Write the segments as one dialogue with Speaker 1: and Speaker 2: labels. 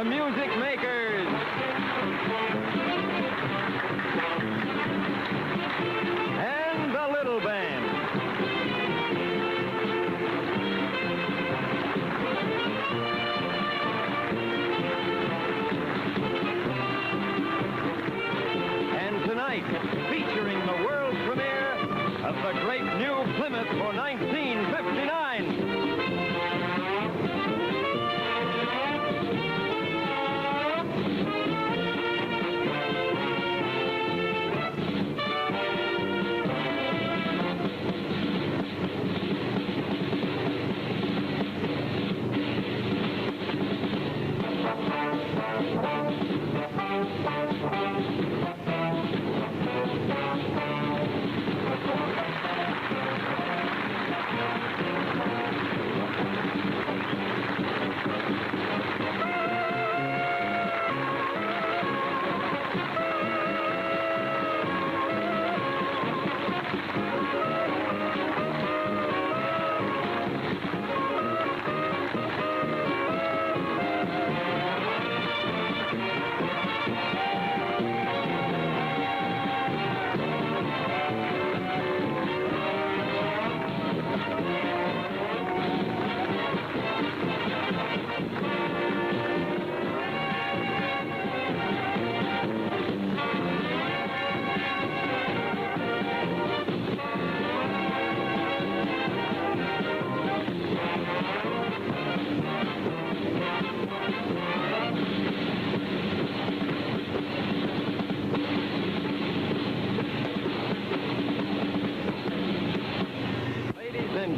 Speaker 1: the music makers. And the little band. And tonight, featuring the world premiere of the great new Plymouth for 1959.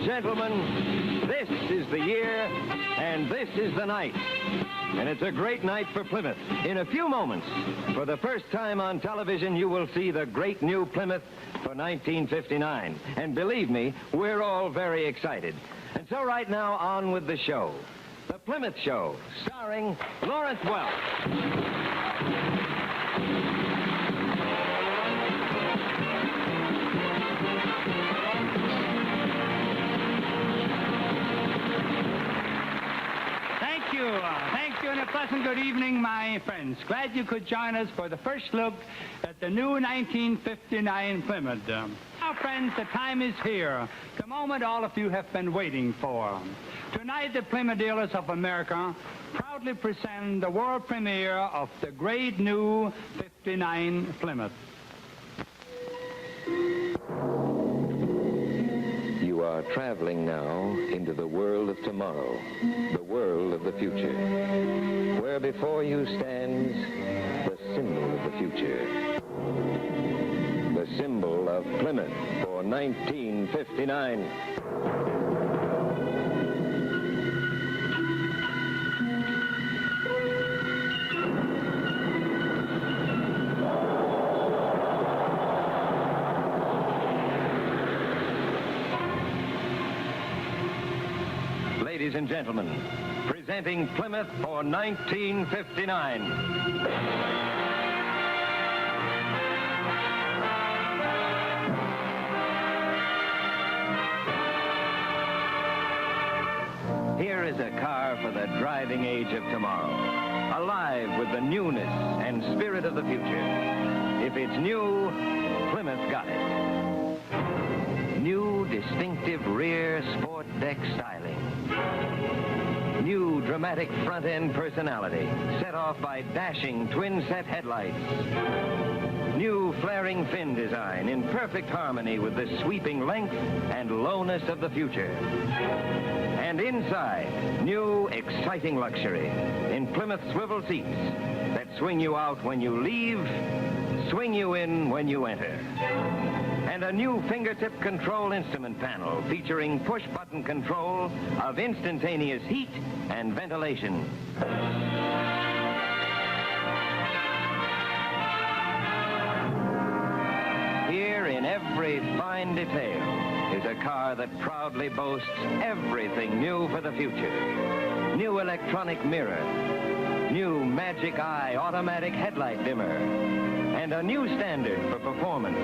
Speaker 1: Gentlemen, this is the year, and this is the night. And it's a great night for Plymouth. In a few moments, for the first time on television, you will see the great new Plymouth for 1959. And believe me, we're all very excited. And so right now, on with the show. The Plymouth Show, starring Lwrence Welk.
Speaker 2: Thank you, and a pleasant good evening, my friends. Glad you could join us for the first look at the new 1959 Plymouth. Now, friends, the time is here, the moment all of you have been waiting for. Tonight, the Plymouth Dealers of America proudly present the world premiere of the great new 59 Plymouth.
Speaker 1: You are traveling now into the world of tomorrow, the world of the future, where before you stands the symbol of the future, the symbol of Plymouth for 1959. Ladies and gentlemen, presenting Plymouth for 1959. Here is a car for the driving age of tomorrow, alive with the newness and spirit of the future. If it's new, Plymouth got it. New distinctive rear sport deck styling. New dramatic front-end personality, set off by dashing twin-set headlights. New flaring fin design in perfect harmony with the sweeping length and lowness of the future. And inside, new exciting luxury in Plymouth swivel seats that swing you out when you leave, swing you in when you enter. And a new fingertip control instrument panel featuring push-button control of instantaneous heat and ventilation. Here in every fine detail is a car that proudly boasts everything new for the future. New electronic mirror, new Magic Eye automatic headlight dimmer, and a new standard for performance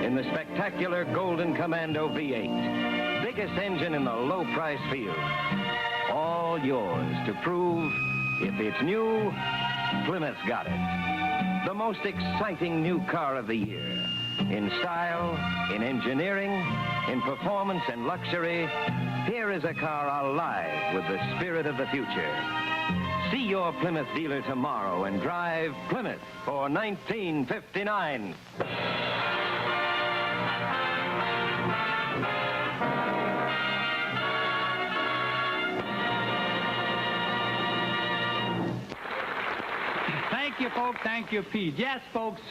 Speaker 1: in the spectacular Golden Commando V8. Biggest engine in the low-price field. All yours to prove If it's new, Plymouth's got it. The most exciting new car of the year. In style, in engineering, in performance and luxury, here is a car alive with the spirit of the future. See your Plymouth dealer tomorrow and drive Plymouth for 1959.
Speaker 2: Thank you, folks. Thank you, Pete. Yes, folks,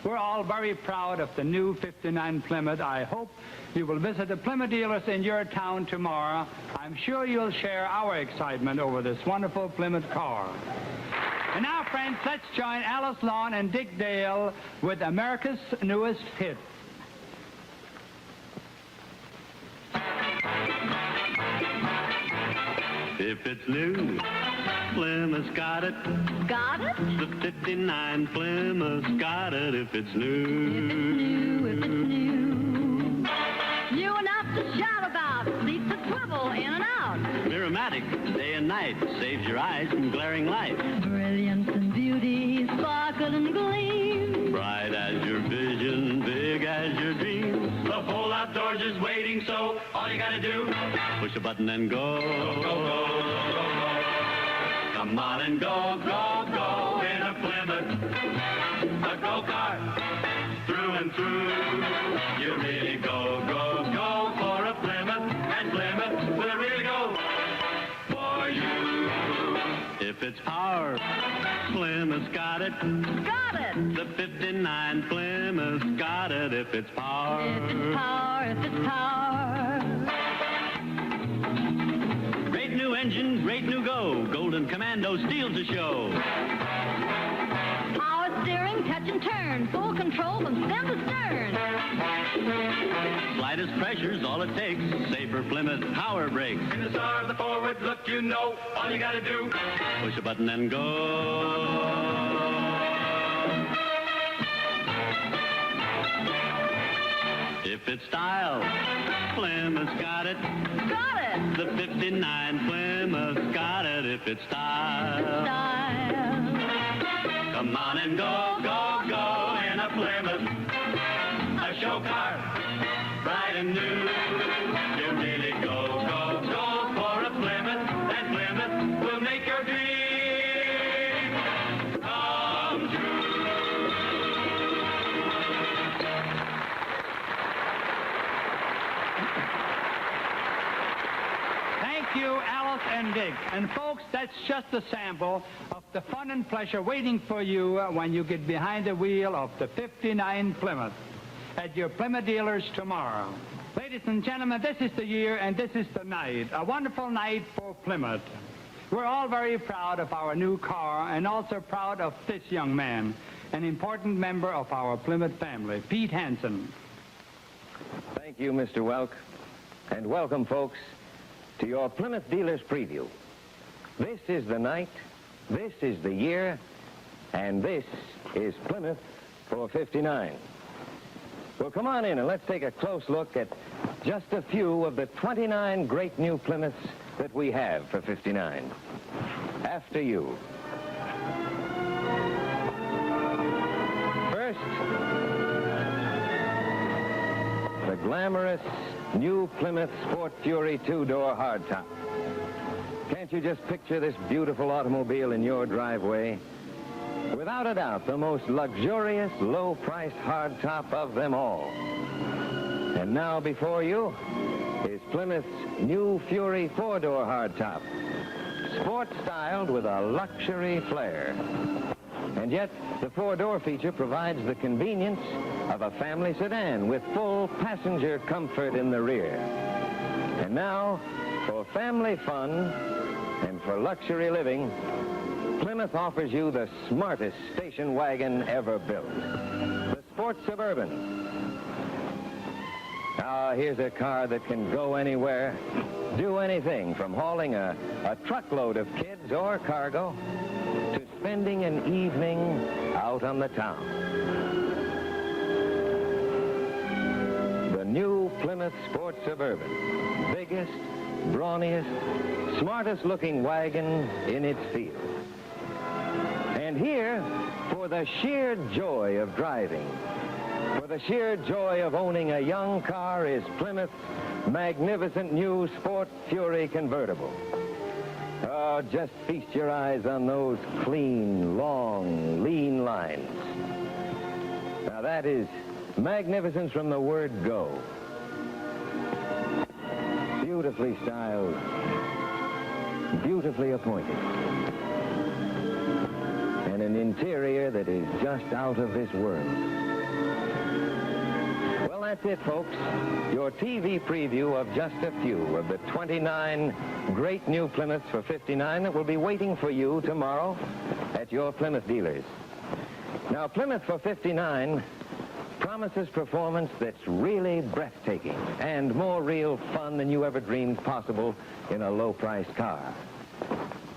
Speaker 2: we're all very proud of the new 59 Plymouth. I hope you will visit the Plymouth dealers in your town tomorrow. I'm sure you'll share our excitement over this wonderful Plymouth car. And now, friends, let's join Alice Lawn and Dick Dale with America's newest hit.
Speaker 3: If it's new, Plymouth's got it.
Speaker 4: Got it?
Speaker 3: The 59 Plymouth's got it if it's new.
Speaker 4: If it's new. New enough to shout about. Seats that swivel in and out.
Speaker 3: Miramatic, day and night, saves your eyes from glaring light.
Speaker 4: Brilliance and beauty, sparkle and gleam.
Speaker 3: Bright as your vision, big as your dream. The whole outdoors is waiting, so all you gotta do, push a button and go. Go, go, go, go, go, go. Come on and go, go, go in a Plymouth. A go-kart, through and through. You really go, go, go for a Plymouth. And Plymouth will really go for you. If it's power, Plymouth's got it.
Speaker 4: Got it.
Speaker 3: The 59 Plymouth's got it if it's power.
Speaker 4: If it's power, if it's power.
Speaker 3: Great new engine, great new go. Golden Commando steals the show.
Speaker 4: Power steering, touch and turn. Full control from stem to stern.
Speaker 3: Slightest pressure's all it takes. Safer Plymouth power brakes. In the star of the forward look, you know, all you gotta do, push a button and go. If it's style, Plymouth's got it.
Speaker 4: Got it.
Speaker 3: The 59 Plymouth's got it if it's style.
Speaker 4: Style.
Speaker 3: Come on and go, go, go in a Plymouth. A show car, bright and new. You really go, go, go for a Plymouth. And Plymouth will make your dream come true.
Speaker 2: Thank you, Alice and Dick. And folks, that's just a sample of the fun and pleasure waiting for you when you get behind the wheel of the 59 Plymouth at your Plymouth dealers tomorrow. Ladies and gentlemen, this is the year and this is the night. A wonderful night for Plymouth. We're all very proud of our new car and also proud of this young man, an important member of our Plymouth family, Pete Hansen.
Speaker 1: Thank you, Mr. Welk. And welcome, folks, to your Plymouth Dealers Preview. This is the night, this is the year, and this is Plymouth for 59. Well, come on in and let's take a close look at just a few of the 29 great new Plymouths that we have for 59. After you. First, the glamorous new Plymouth Sport Fury two-door hardtop. Can't you just picture this beautiful automobile in your driveway? Without a doubt, the most luxurious, low-priced hardtop of them all. And now before you is Plymouth's new Fury four-door hardtop. Sport-styled with a luxury flair. And yet, the four-door feature provides the convenience of a family sedan with full passenger comfort in the rear. And now, for family fun and for luxury living, Plymouth offers you the smartest station wagon ever built, the Sport Suburban. Now, here's a car that can go anywhere, do anything, from hauling a truckload of kids or cargo to spending an evening out on the town. The new Plymouth Sport Suburban, biggest, brawniest, smartest-looking wagon in its field. And here, for the sheer joy of driving, for the sheer joy of owning a young car, is Plymouth's magnificent new Sport Fury convertible. Oh, just feast your eyes on those clean, long, lean lines. Now that is magnificence from the word go. Beautifully styled, beautifully appointed. And an interior that is just out of this world. Well, that's it, folks. Your TV preview of just a few of the 29 great new Plymouths for $59 that will be waiting for you tomorrow at your Plymouth dealers. Now, Plymouth for $59 promises performance that's really breathtaking and more real fun than you ever dreamed possible in a low-priced car.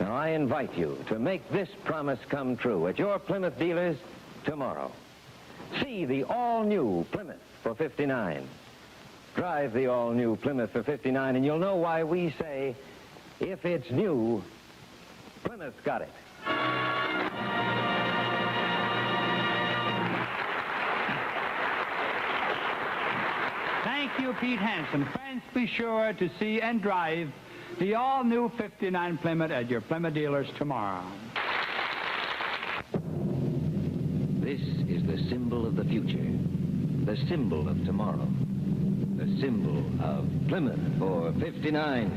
Speaker 1: Now, I invite you to make this promise come true at your Plymouth dealers tomorrow. See the all-new Plymouth for $59. Drive the all-new Plymouth for $59, and you'll know why we say, if it's new, Plymouth's got it.
Speaker 2: Thank you, Pete Hansen. Friends, be sure to see and drive the all-new '59 Plymouth at your Plymouth dealers tomorrow.
Speaker 1: This is the symbol of the future, the symbol of tomorrow, the symbol of Plymouth for $59.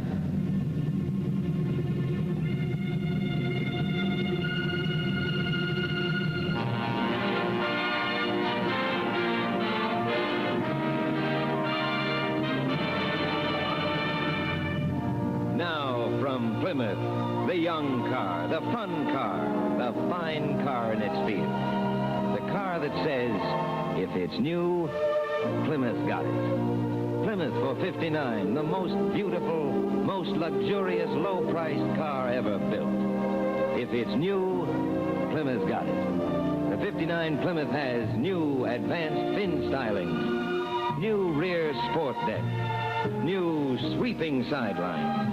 Speaker 1: Plymouth, the young car, the fun car, the fine car in its field. The car that says, if it's new, Plymouth got it. Plymouth for $59, the most beautiful, most luxurious, low-priced car ever built. If it's new, Plymouth got it. The '59 Plymouth has new advanced fin stylings, new rear sport deck, new sweeping sidelines,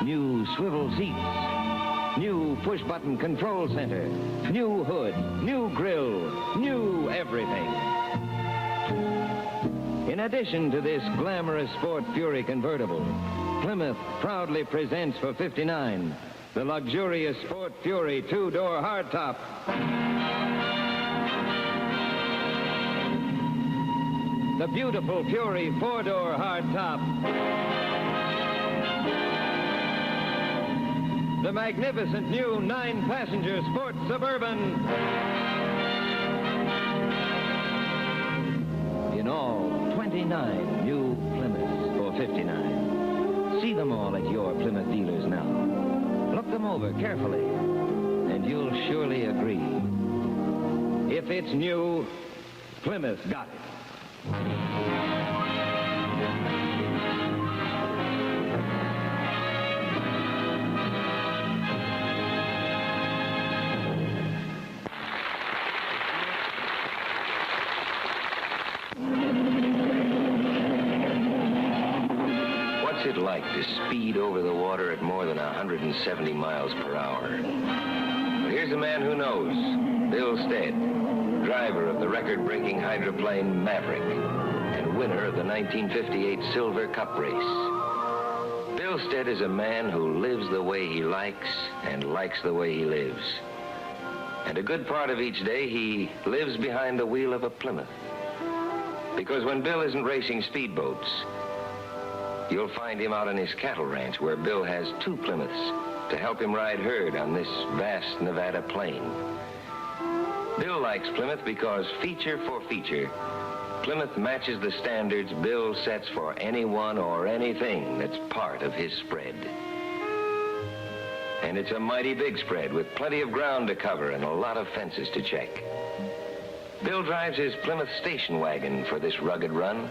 Speaker 1: new swivel seats, new push-button control center, new hood, new grille, new everything. In addition to this glamorous Sport Fury convertible, Plymouth proudly presents for $59 the luxurious Sport Fury two-door hardtop. The beautiful Fury four-door hardtop. The magnificent new 9-passenger Sport Suburban. In all, 29 new Plymouths for $59. See them all at your Plymouth dealers now. Look them over carefully, and you'll surely agree. If it's new, Plymouth got it. What's it like to speed over the water at more than 170 miles per hour? But here's a man who knows. Bill Stead, driver of the record-breaking hydroplane Maverick and winner of the 1958 Silver Cup race. Bill Stead is a man who lives the way he likes and likes the way he lives. And a good part of each day, he lives behind the wheel of a Plymouth. Because when Bill isn't racing speedboats, you'll find him out on his cattle ranch where Bill has 2 Plymouths to help him ride herd on this vast Nevada plain. Bill likes Plymouth because feature for feature, Plymouth matches the standards Bill sets for anyone or anything that's part of his spread. And it's a mighty big spread with plenty of ground to cover and a lot of fences to check. Bill drives his Plymouth station wagon for this rugged run.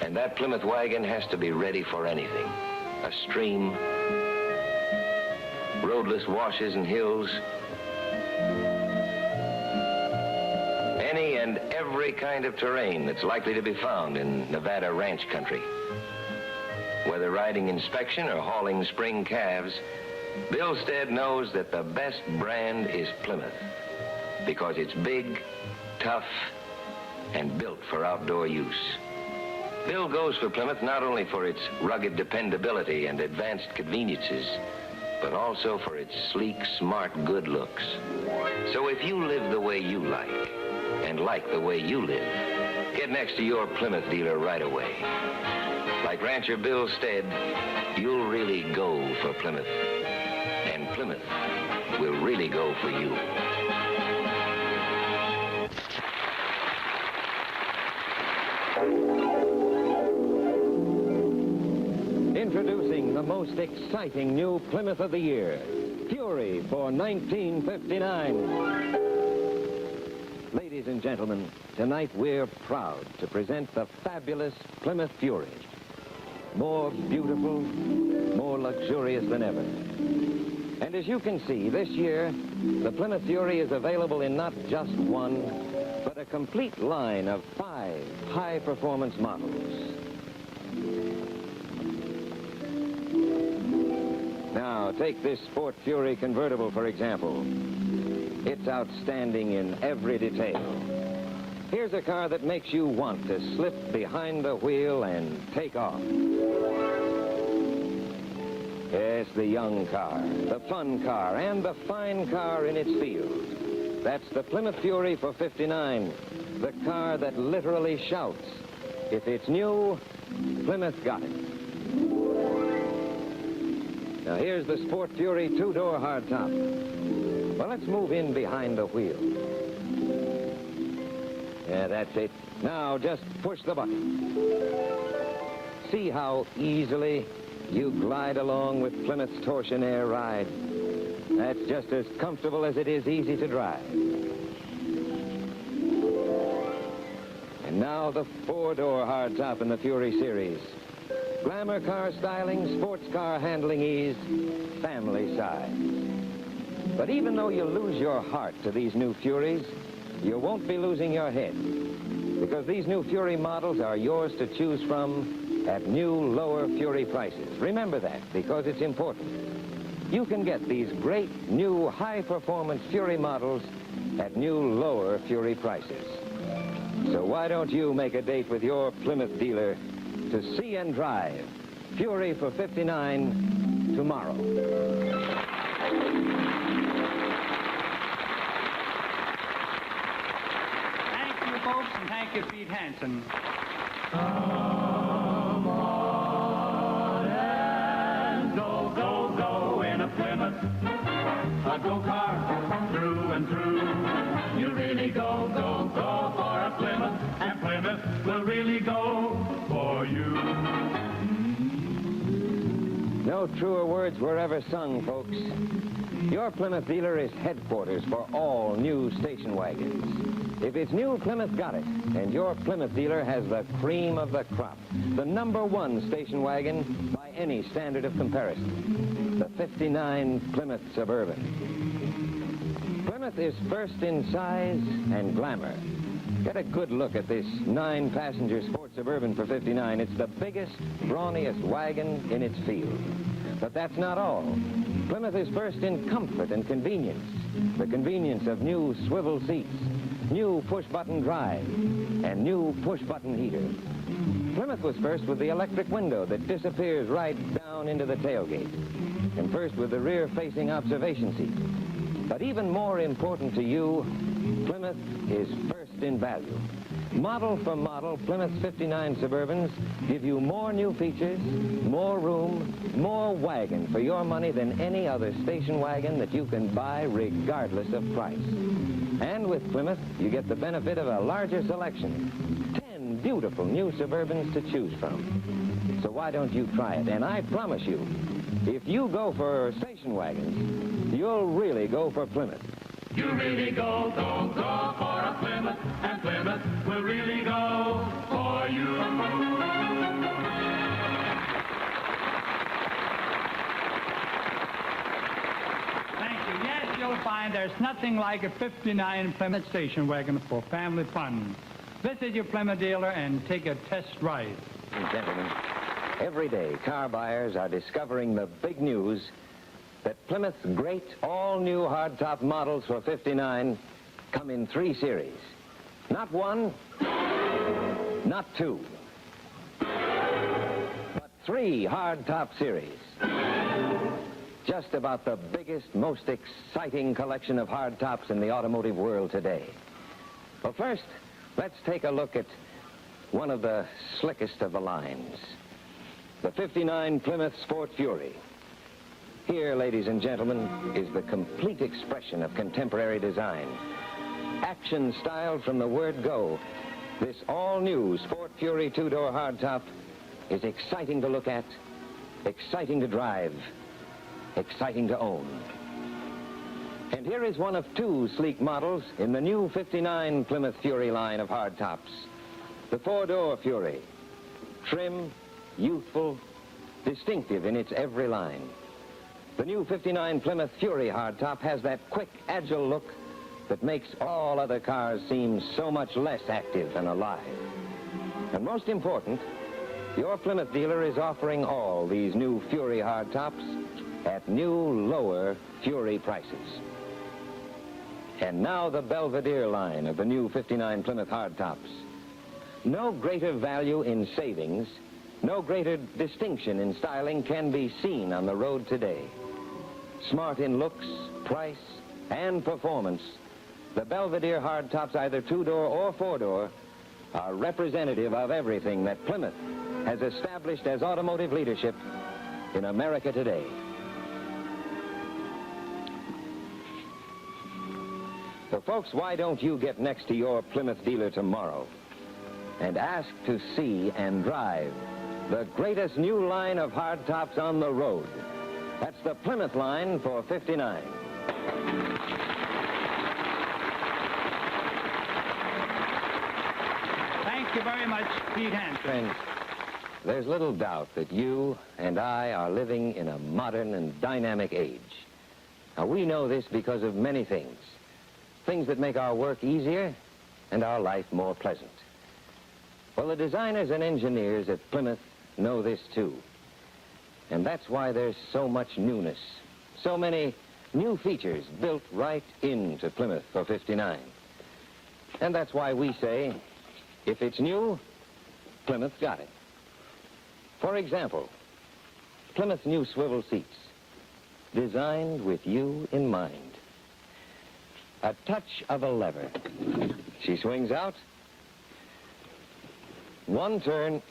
Speaker 1: And that Plymouth wagon has to be ready for anything. A stream, roadless washes and hills, any and every kind of terrain that's likely to be found in Nevada ranch country. Whether riding inspection or hauling spring calves, Bill Stead knows that the best brand is Plymouth because it's big, tough, and built for outdoor use. Bill goes for Plymouth not only for its rugged dependability and advanced conveniences, but also for its sleek, smart, good looks. So if you live the way you like, and like the way you live, get next to your Plymouth dealer right away. Like Rancher Bill Stead, you'll really go for Plymouth. And Plymouth will really go for you. Introducing the most exciting new Plymouth of the year, Fury for 1959. Ladies and gentlemen, tonight we're proud to present the fabulous Plymouth Fury. More beautiful, more luxurious than ever. And as you can see, this year, the Plymouth Fury is available in not just one, but a complete line of 5 high-performance models. Now, take this Sport Fury convertible, for example. It's outstanding in every detail. Here's a car that makes you want to slip behind the wheel and take off. Yes, the young car, the fun car, and the fine car in its field. That's the Plymouth Fury for 59, the car that literally shouts, if it's new, Plymouth got it. Now, here's the Sport Fury 2-door hardtop. Well, let's move in behind the wheel. Yeah, that's it. Now, just push the button. See how easily you glide along with Plymouth's Torsionaire ride. That's just as comfortable as it is easy to drive. And now the 4-door hardtop in the Fury series. Glamour car styling, sports car handling ease, family size. But even though you lose your heart to these new Furies, you won't be losing your head. Because these new Fury models are yours to choose from at new, lower Fury prices. Remember that, because it's important. You can get these great, new, high-performance Fury models at new, lower Fury prices. So why don't you make a date with your Plymouth dealer to see and drive Fury for 59 tomorrow.
Speaker 2: Thank you, folks, and thank you, Pete Hansen.
Speaker 3: Come on and go, go, go in a Plymouth, a go-kart through and through. You really go, go, go for a Plymouth, and Plymouth will really go for you.
Speaker 1: No truer words were ever sung, folks. Your Plymouth dealer is headquarters for all new station wagons. If it's new, Plymouth got it. And your Plymouth dealer has the cream of the crop. The #1 station wagon by any standard of comparison. The 59 Plymouth Suburban. Plymouth is first in size and glamour. Get a good look at this 9-passenger Sport Suburban for 59. It's the biggest, brawniest wagon in its field. But that's not all. Plymouth is first in comfort and convenience. The convenience of new swivel seats, new push-button drive, and new push-button heater. Plymouth was first with the electric window that disappears right down into the tailgate, and first with the rear-facing observation seat. But even more important to you, Plymouth is first in value. Model for model, Plymouth 59 Suburbans give you more new features, more room, more wagon for your money than any other station wagon that you can buy regardless of price. And with Plymouth, you get the benefit of a larger selection. 10 beautiful new Suburbans to choose from. So why don't you try it? And I promise you, if you go for station wagons, you'll really go for Plymouth.
Speaker 3: You really go, go, go for a Plymouth, and Plymouth will really go for you.
Speaker 2: Thank you. Yes, you'll find there's nothing like a 59 Plymouth station wagon for family fun. Visit your Plymouth dealer and take a test ride.
Speaker 1: Gentlemen, every day car buyers are discovering the big news that Plymouth's great all-new hardtop models for '59 come in 3 series. Not 1, not 2, but 3 hardtop series. Just about the biggest, most exciting collection of hardtops in the automotive world today. Well, first, let's take a look at one of the slickest of the lines, the '59 Plymouth Sport Fury. Here, ladies and gentlemen, is the complete expression of contemporary design. Action styled from the word go, this all-new Sport Fury 2-door hardtop is exciting to look at, exciting to drive, exciting to own. And here is one of 2 sleek models in the new '59 Plymouth Fury line of hardtops. The 4-door Fury, trim, youthful, distinctive in its every line. The new '59 Plymouth Fury hardtop has that quick, agile look that makes all other cars seem so much less active and alive. And most important, your Plymouth dealer is offering all these new Fury hardtops at new, lower Fury prices. And now the Belvedere line of the new '59 Plymouth hardtops. No greater value in savings, no greater distinction in styling can be seen on the road today. Smart in looks, price, and performance, the Belvedere hardtops, either 2-door or 4-door, are representative of everything that Plymouth has established as automotive leadership in America today. So, folks, why don't you get next to your Plymouth dealer tomorrow and ask to see and drive the greatest new line of hardtops on the road. That's the Plymouth line for '59.
Speaker 2: Thank you very much, Pete Hansen.
Speaker 1: Friends, there's little doubt that you and I are living in a modern and dynamic age. Now, we know this because of many things. Things that make our work easier and our life more pleasant. Well, the designers and engineers at Plymouth know this too. And that's why there's so much newness, so many new features built right into Plymouth for '59. And that's why we say, if it's new, Plymouth's got it. For example, Plymouth's new swivel seats, designed with you in mind. A touch of a lever. She swings out. One turn,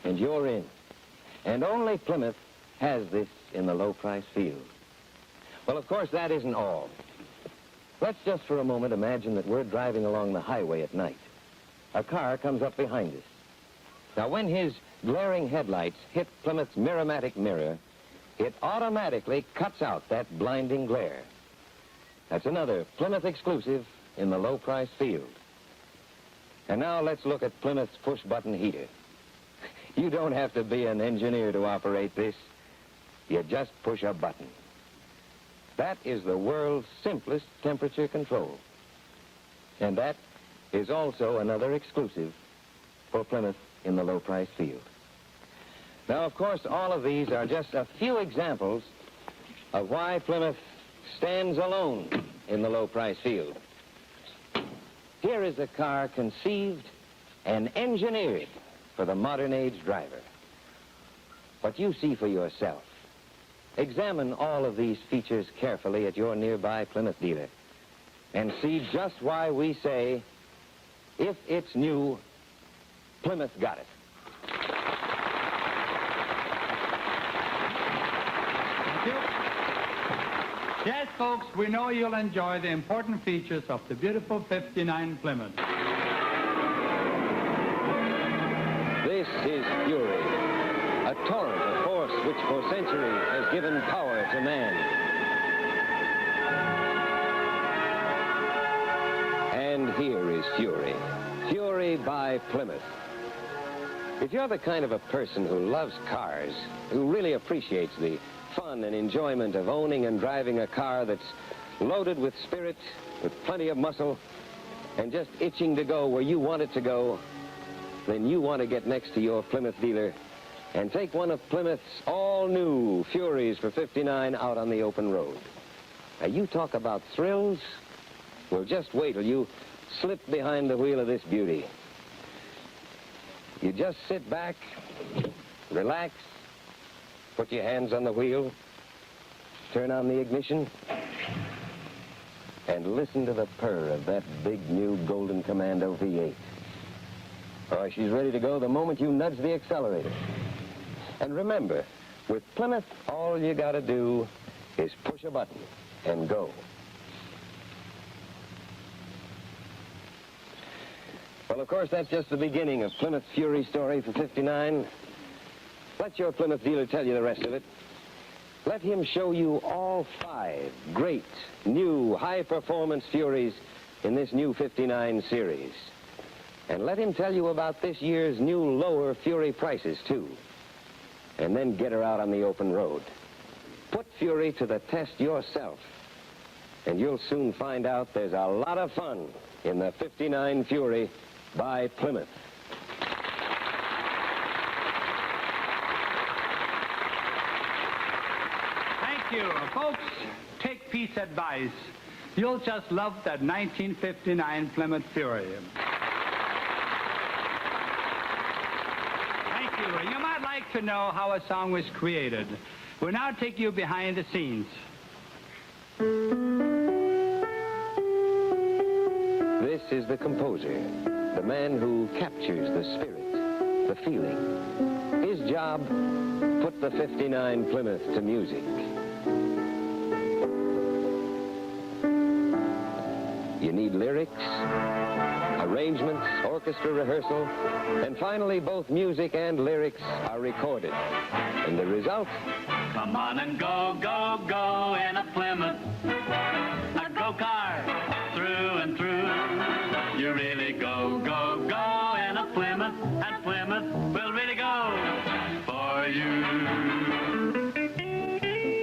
Speaker 1: and you're in. And only Plymouth has this in the low-price field. Well, of course, that isn't all. Let's just for a moment imagine that we're driving along the highway at night. A car comes up behind us. Now, when his glaring headlights hit Plymouth's Miramatic mirror, it automatically cuts out that blinding glare. That's another Plymouth exclusive in the low-price field. And now let's look at Plymouth's push-button heater. You don't have to be an engineer to operate this. You just push a button. That is the world's simplest temperature control. And that is also another exclusive for Plymouth in the low-price field. Now, of course, all of these are just a few examples of why Plymouth stands alone in the low-price field. Here is a car conceived and engineered for the modern-age driver. But you see for yourself. Examine all of these features carefully at your nearby Plymouth dealer and see just why we say, if it's new, Plymouth got it.
Speaker 2: Thank you. Yes, folks, we know you'll enjoy the important features of the beautiful '59 Plymouth.
Speaker 1: This is Fury, a torrent of force which for centuries has given power to man. And here is Fury. Fury by Plymouth. If you're the kind of a person who loves cars, who really appreciates the fun and enjoyment of owning and driving a car that's loaded with spirit, with plenty of muscle, and just itching to go where you want it to go, then you want to get next to your Plymouth dealer and take one of Plymouth's all-new Furies for 59 out on the open road. Now, you talk about thrills? Well, just wait till you slip behind the wheel of this beauty. You just sit back, relax, put your hands on the wheel, turn on the ignition, and listen to the purr of that big new Golden Commando V8. Oh, she's ready to go the moment you nudge the accelerator. And remember, with Plymouth, all you gotta do is push a button and go. Well, of course, that's just the beginning of Plymouth's Fury story for 59. Let your Plymouth dealer tell you the rest of it. Let him show you all 5 great, new, high-performance Furies in this new 59 series. And let him tell you about this year's new lower Fury prices, too. And then get her out on the open road. Put Fury to the test yourself. And you'll soon find out there's a lot of fun in the 59 Fury by Plymouth.
Speaker 2: Thank you. Folks, take Pete's advice. You'll just love that 1959 Plymouth Fury. Thank you. You might like to know how a song was created. We'll now take you behind the scenes.
Speaker 1: This is the composer, the man who captures the spirit, the feeling. His job, put the 59 Plymouth to music. You need lyrics, arrangements, orchestra rehearsal, and finally both music and lyrics are recorded. And the result?
Speaker 3: Come on and go, go, go in a Plymouth, a go-car, through and through. You really go, go, go in a Plymouth, and Plymouth will really go for you.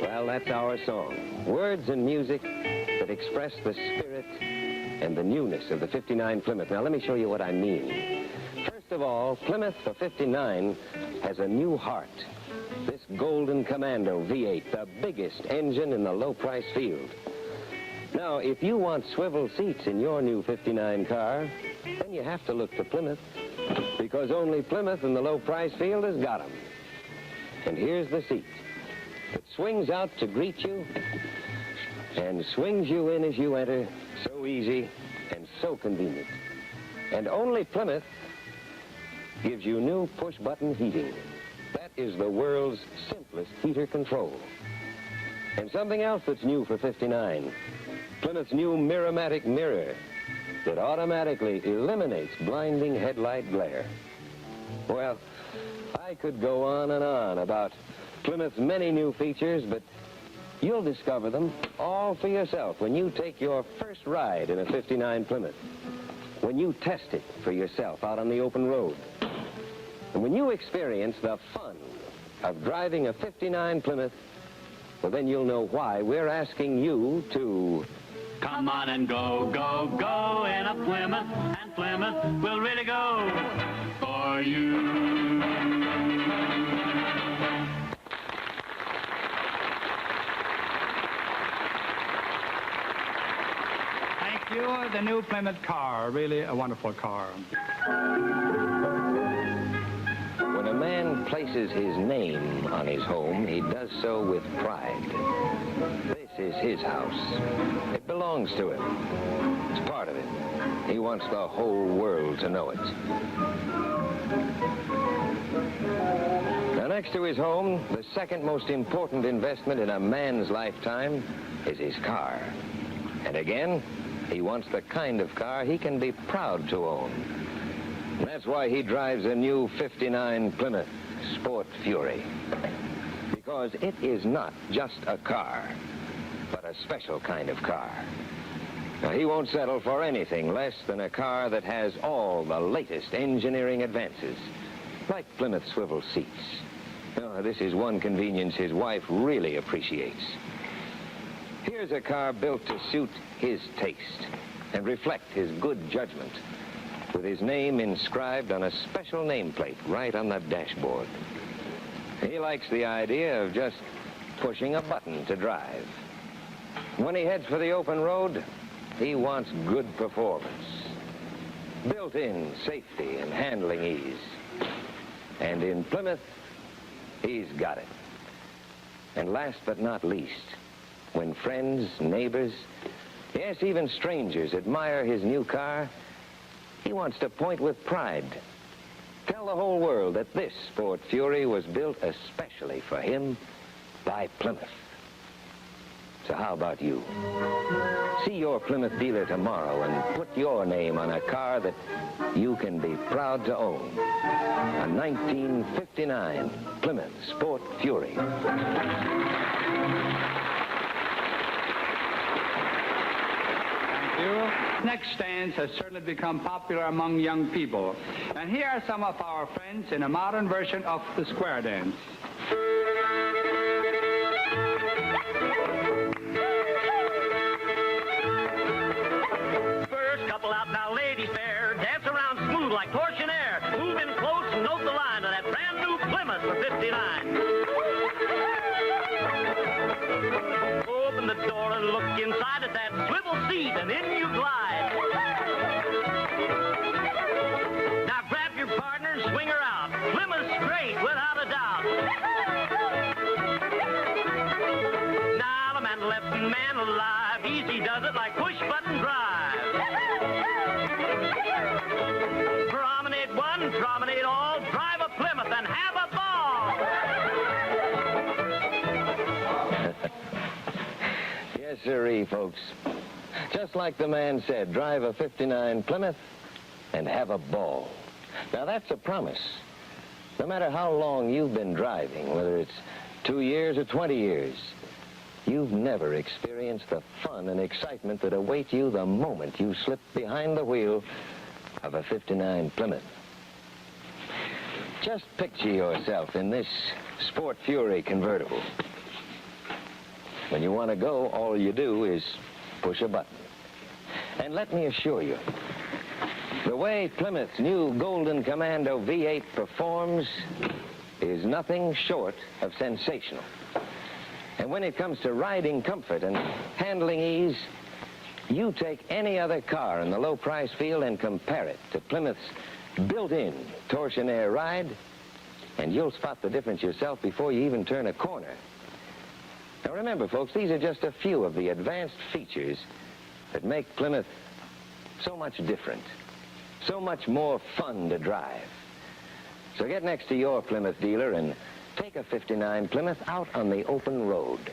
Speaker 1: Well, that's our song. Words and music that express the spirit and the newness of the 59 Plymouth. Now, let me show you what I mean. First of all, Plymouth for 59 has a new heart. This Golden Commando V8, the biggest engine in the low-price field. Now, if you want swivel seats in your new 59 car, then you have to look to Plymouth, because only Plymouth in the low-price field has got them. And here's the seat. It swings out to greet you and swings you in as you enter. So easy and so convenient. And only Plymouth gives you new push-button heating. That is the world's simplest heater control. And something else that's new for 59. Plymouth's new Mirror-matic mirror that automatically eliminates blinding headlight glare. Well, I could go on and on about Plymouth's many new features, but you'll discover them all for yourself when you take your first ride in a 59 Plymouth. When you test it for yourself out on the open road. And when you experience the fun of driving a 59 Plymouth, well, then you'll know why we're asking you to...
Speaker 3: Come on and go, go, go in a Plymouth, and Plymouth will really go for you.
Speaker 2: Thank you. The new Plymouth car, really a wonderful car.
Speaker 1: When a man places his name on his home, he does so with pride. This is his house. It belongs to him. It's part of it. He wants the whole world to know it. Now, next to his home, the second most important investment in a man's lifetime is his car. And again, he wants the kind of car he can be proud to own. And that's why he drives a new 59 Plymouth Sport Fury. Because it is not just a car, but a special kind of car. Now, he won't settle for anything less than a car that has all the latest engineering advances, like Plymouth swivel seats. Now, this is one convenience his wife really appreciates. Here's a car built to suit his taste and reflect his good judgment, with his name inscribed on a special nameplate right on the dashboard. He likes the idea of just pushing a button to drive. When he heads for the open road, he wants good performance, built-in safety and handling ease. And in Plymouth, he's got it. And last but not least, when friends, neighbors, yes, even strangers admire his new car, he wants to point with pride. Tell the whole world that this Sport Fury was built especially for him by Plymouth. So how about you? See your Plymouth dealer tomorrow and put your name on a car that you can be proud to own. A 1959 Plymouth Sport Fury.
Speaker 2: Next dance has certainly become popular among young people. And here are some of our friends in a modern version of the square dance.
Speaker 3: First couple out now, ladies fair. Dance around smooth like torsionaire. Move in close and note the line of that brand new Plymouth for 59. Open the door and look inside at that swivel seat, and in you glide. Now grab your partner and swing her out. Plymouth's great, without a doubt. Now the man left and man alive. Easy does it like push-button drive. Promenade one, promenade all. Drive a Plymouth and have a ball.
Speaker 1: Yes, sirree, folks. Just like the man said, drive a 59 Plymouth and have a ball. Now, that's a promise. No matter how long you've been driving, whether it's 2 years or 20 years, you've never experienced the fun and excitement that await you the moment you slip behind the wheel of a 59 Plymouth. Just picture yourself in this Sport Fury convertible. When you want to go, all you do is push a button. And let me assure you, the way Plymouth's new Golden Commando V8 performs is nothing short of sensational. And when it comes to riding comfort and handling ease, you take any other car in the low-price field and compare it to Plymouth's built-in torsionaire ride, and you'll spot the difference yourself before you even turn a corner. Now remember, folks, these are just a few of the advanced features that make Plymouth so much different, so much more fun to drive. So get next to your Plymouth dealer and take a 59 Plymouth out on the open road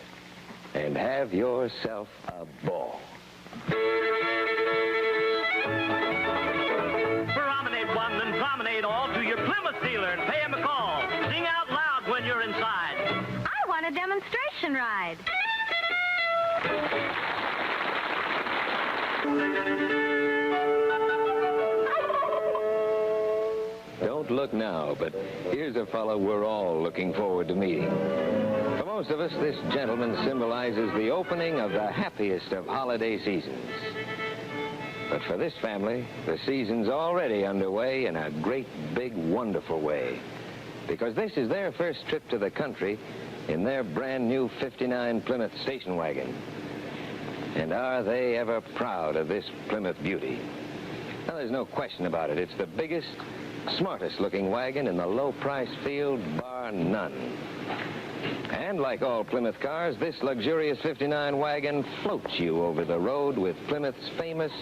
Speaker 1: and have yourself a ball.
Speaker 3: Promenade one and promenade all to your Plymouth dealer and pay him a call. Sing out loud when you're inside.
Speaker 4: I want a demonstration ride.
Speaker 1: Don't look now, but here's a fellow we're all looking forward to meeting. For most of us, this gentleman symbolizes the opening of the happiest of holiday seasons. But for this family, the season's already underway in a great, big, wonderful way. Because this is their first trip to the country in their brand new 59 Plymouth station wagon. And are they ever proud of this Plymouth beauty? Now, there's no question about it. It's the biggest, smartest looking wagon in the low price field, bar none. And like all Plymouth cars, this luxurious 59 wagon floats you over the road with Plymouth's famous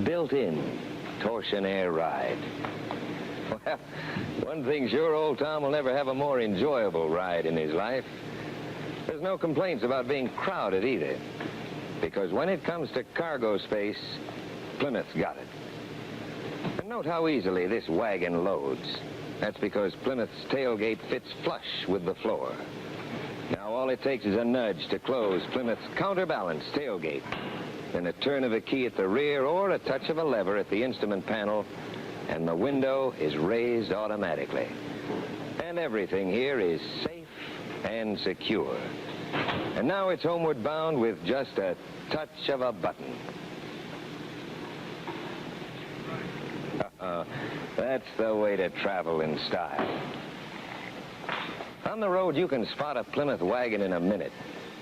Speaker 1: built-in torsionaire ride. Well, one thing sure, old Tom will never have a more enjoyable ride in his life. There's no complaints about being crowded either, because when it comes to cargo space, Plymouth's got it. And note how easily this wagon loads. That's because Plymouth's tailgate fits flush with the floor. Now all it takes is a nudge to close Plymouth's counterbalanced tailgate, then a turn of a key at the rear or a touch of a lever at the instrument panel, and the window is raised automatically. And everything here is safe and secure. And now it's homeward bound with just a touch of a button. That's the way to travel in style. On the road, you can spot a Plymouth wagon in a minute.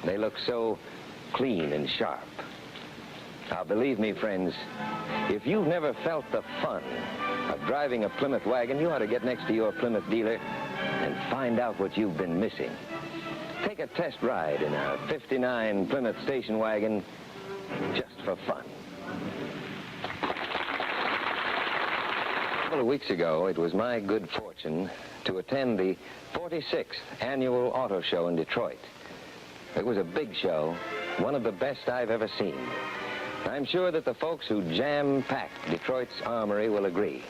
Speaker 1: They look so clean and sharp. Now, believe me, friends, if you've never felt the fun of driving a Plymouth wagon, you ought to get next to your Plymouth dealer and find out what you've been missing. Take a test ride in a 59 Plymouth station wagon just for fun. A couple of weeks ago, it was my good fortune to attend the 46th Annual Auto Show in Detroit. It was a big show, one of the best I've ever seen. I'm sure that the folks who jam-packed Detroit's armory will agree.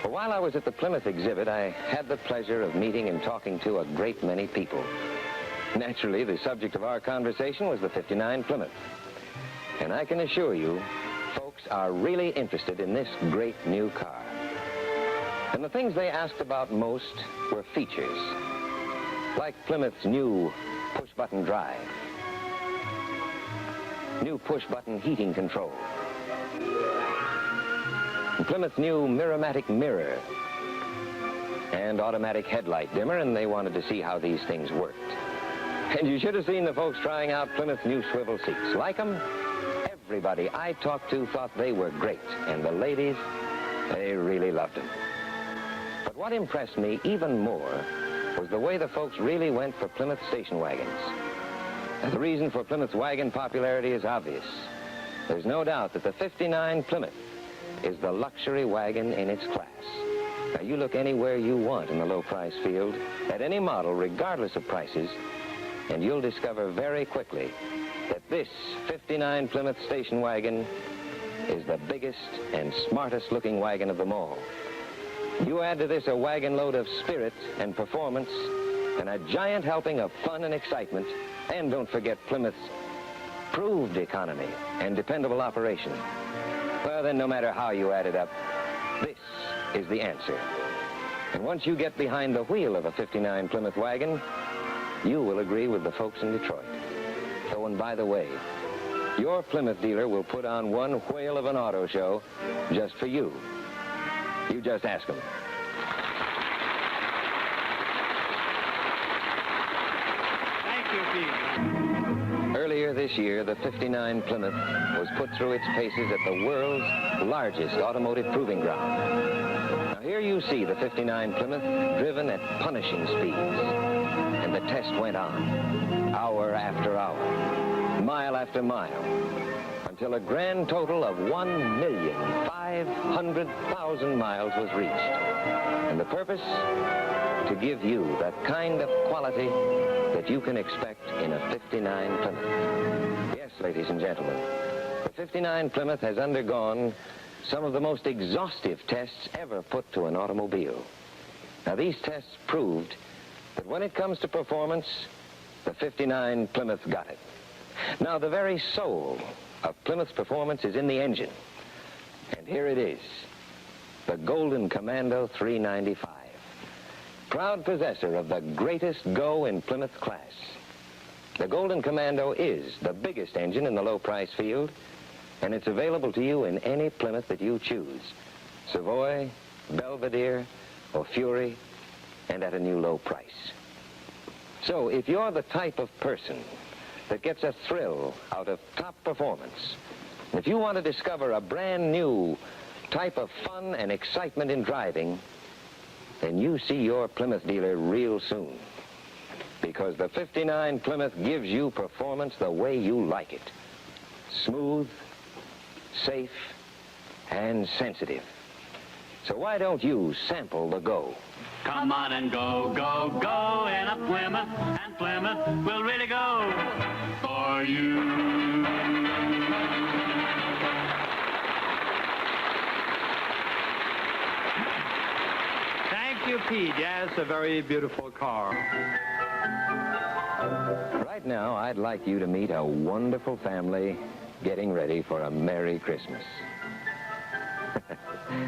Speaker 1: But while I was at the Plymouth exhibit, I had the pleasure of meeting and talking to a great many people. Naturally, the subject of our conversation was the 59 Plymouth. And I can assure you, folks are really interested in this great new car. And the things they asked about most were features, like Plymouth's new push-button drive, new push-button heating control, and Plymouth's new Mirror-matic mirror, and automatic headlight dimmer, and they wanted to see how these things worked. And you should have seen the folks trying out Plymouth's new swivel seats. Like them? Everybody I talked to thought they were great, and the ladies, they really loved them. But what impressed me even more was the way the folks really went for Plymouth station wagons. And the reason for Plymouth's wagon popularity is obvious. There's no doubt that the 59 Plymouth is the luxury wagon in its class. Now, you look anywhere you want in the low-price field, at any model, regardless of prices, and you'll discover very quickly that this 59 Plymouth station wagon is the biggest and smartest-looking wagon of them all. You add to this a wagon load of spirit and performance, and a giant helping of fun and excitement, and don't forget Plymouth's proved economy and dependable operation. Well, then, no matter how you add it up, this is the answer. And once you get behind the wheel of a 59 Plymouth wagon, you will agree with the folks in Detroit. Oh, and by the way, your Plymouth dealer will put on one whale of an auto show just for you. You just ask them.
Speaker 2: Thank you, Pete.
Speaker 1: Earlier this year, the 59 Plymouth was put through its paces at the world's largest automotive proving ground. Now, here you see the 59 Plymouth driven at punishing speeds. And the test went on, hour after hour, mile after mile, until a grand total of 1,500,000 miles was reached. And the purpose? To give you the kind of quality that you can expect in a 59 Plymouth. Yes, ladies and gentlemen, the 59 Plymouth has undergone some of the most exhaustive tests ever put to an automobile. Now, these tests proved that when it comes to performance, the 59 Plymouth got it. Now, the very soul of Plymouth's performance is in the engine. And here it is, the Golden Commando 395. Proud possessor of the greatest go in Plymouth class. The Golden Commando is the biggest engine in the low-price field, and it's available to you in any Plymouth that you choose. Savoy, Belvedere, or Fury, and at a new low price. So if you're the type of person that gets a thrill out of top performance, if you want to discover a brand new type of fun and excitement in driving, then you see your Plymouth dealer real soon. Because the 59 Plymouth gives you performance the way you like it. Smooth, safe, and sensitive. So why don't you sample the go?
Speaker 3: Come on and go, go, go in a Plymouth, and Plymouth will really go for you.
Speaker 2: Thank you, Pete. Yes, a very beautiful car.
Speaker 1: Right now, I'd like you to meet a wonderful family getting ready for a Merry Christmas.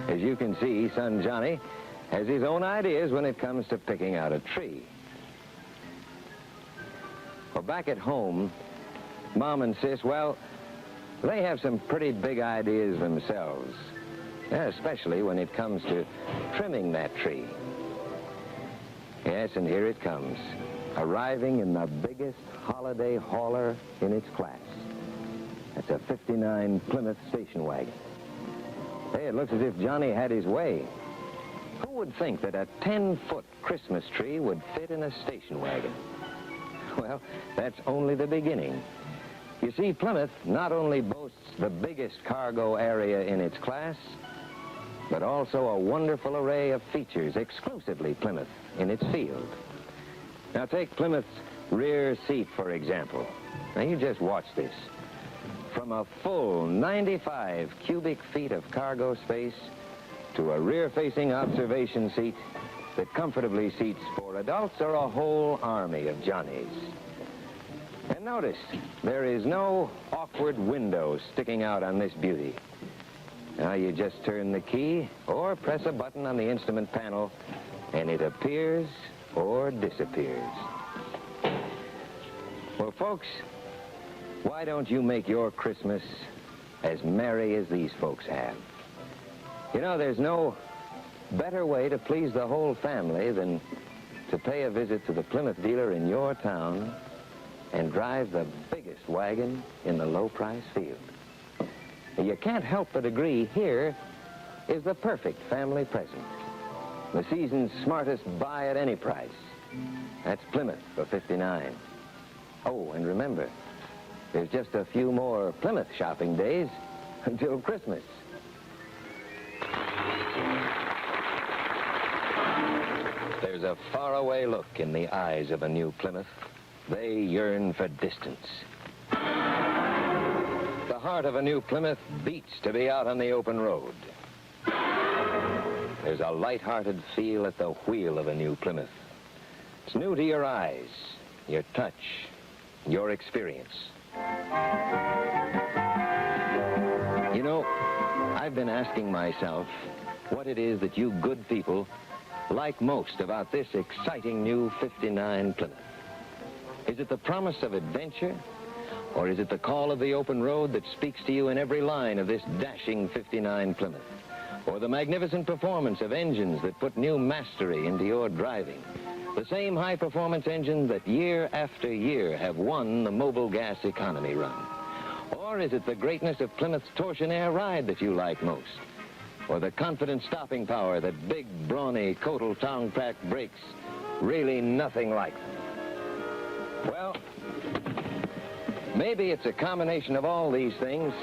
Speaker 1: As you can see, son Johnny has his own ideas when it comes to picking out a tree. Well, back at home, Mom and Sis, well, they have some pretty big ideas themselves, especially when it comes to trimming that tree. Yes, and here it comes, arriving in the biggest holiday hauler in its class. That's a 59 Plymouth station wagon. Hey, it looks as if Johnny had his way. Who would think that a 10-foot Christmas tree would fit in a station wagon? Well, that's only the beginning. You see, Plymouth not only boasts the biggest cargo area in its class, but also a wonderful array of features exclusively Plymouth in its field. Now, take Plymouth's rear seat, for example. Now, you just watch this. From a full 95 cubic feet of cargo space to a rear-facing observation seat that comfortably seats 4 adults or a whole army of Johnnies. And notice, there is no awkward window sticking out on this beauty. Now you just turn the key or press a button on the instrument panel and it appears or disappears. Well, folks, why don't you make your Christmas as merry as these folks have? You know, there's no better way to please the whole family than to pay a visit to the Plymouth dealer in your town and drive the biggest wagon in the low-price field. You can't help but agree here is the perfect family present. The season's smartest buy at any price. That's Plymouth for 59. Oh, and remember, there's just a few more Plymouth shopping days until Christmas. There's a faraway look in the eyes of a new Plymouth. They yearn for distance. The heart of a new Plymouth beats to be out on the open road. There's a light-hearted feel at the wheel of a new Plymouth. It's new to your eyes, your touch, your experience. You know, I've been asking myself what it is that you good people like most about this exciting new 59 Plymouth. Is it the promise of adventure, or is it the call of the open road that speaks to you in every line of this dashing 59 Plymouth? Or the magnificent performance of engines that put new mastery into your driving? The same high-performance engines that year after year have won the Mobil Gas economy run? Or is it the greatness of Plymouth's torsion-air ride that you like most? Or the confident stopping power that big, brawny, Kotal Tongpack brakes really nothing like them? Well, maybe it's a combination of all these things.